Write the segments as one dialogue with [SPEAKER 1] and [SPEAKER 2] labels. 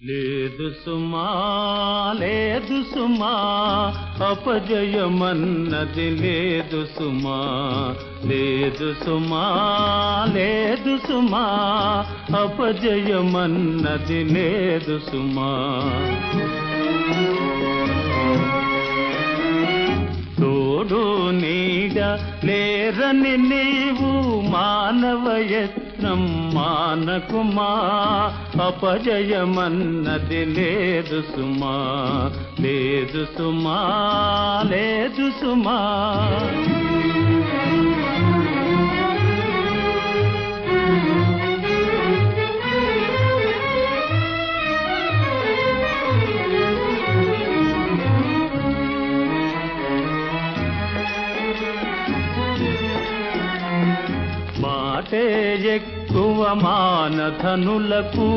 [SPEAKER 1] లేదు సుమా లేదు సుమా అపజయమన్నది లేదు సుమా లేదు సుమా లేదు సుమా అపజయమన్నది లేదు సుమా తోడు నీడ లేరని నీవు మానవయత్నం మానకుమా అపజయమన్నది లేదు సుమా లేదు సుమా లేదు సుమా మాటే ఎక్కువ మానధనులకు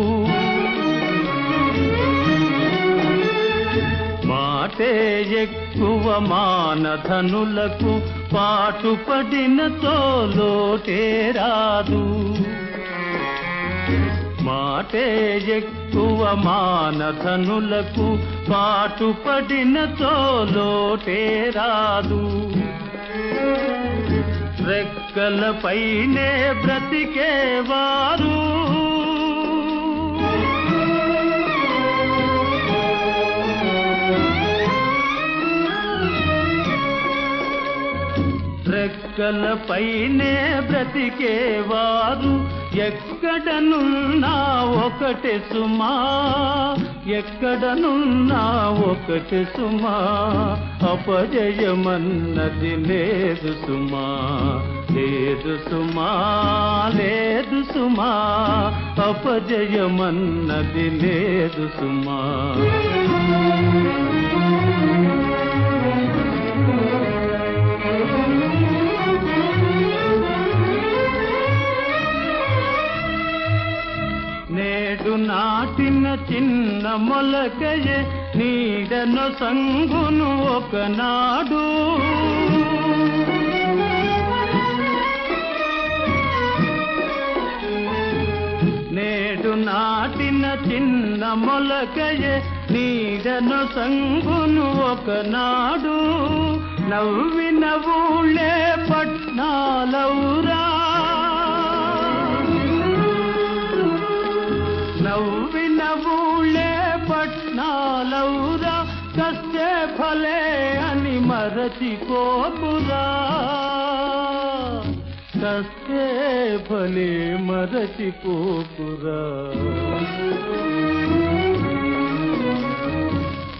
[SPEAKER 1] మాటే ఎక్కువ మానధనులకు పాటుపడిన తోలోటే రాదు మాటే ఎక్కువ మానధనులకు పాటుపడిన తోలోటే రాదు రెక్కలపైనే బ్రతికేవారు రెక్కలపైనే బ్రతికేవారు ఎక్కడనున్నా ఒకటే సుమా ఎక్కడనున్నా ఒకటే సుమా అపజయమన్నది లేదు సుమా లేదు సుమా లేదు సుమా అపజయమన్నది లేదు సుమా నేడు నాటిన చిన్న మొలకయే నీడను సంగును ఒకనాడు నేడు నాటిన చిన్న మొలకయే నీడను సంగును ఒకనాడు నవ్విన ఊళ్ళే పట్నాలౌరా నవ్విన ఊళ్ళే పట్నాలౌరా కష్టే ఫలే అని మరచిపోకురా కష్టే ఫలే మరచిపోకురా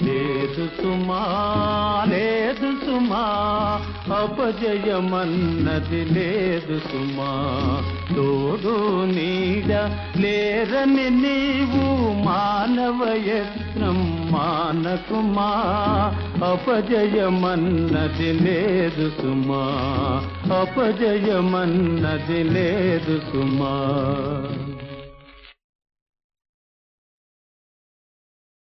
[SPEAKER 1] లేదు సుమా లేదు సుమా అపజయమన్నది లేదు సుమా తోడు నీడ లేరని నీవు మానవయత్నం మానకుమా అపజయమన్నది లేదు సుమా అపజయమన్నది లేదు సుమా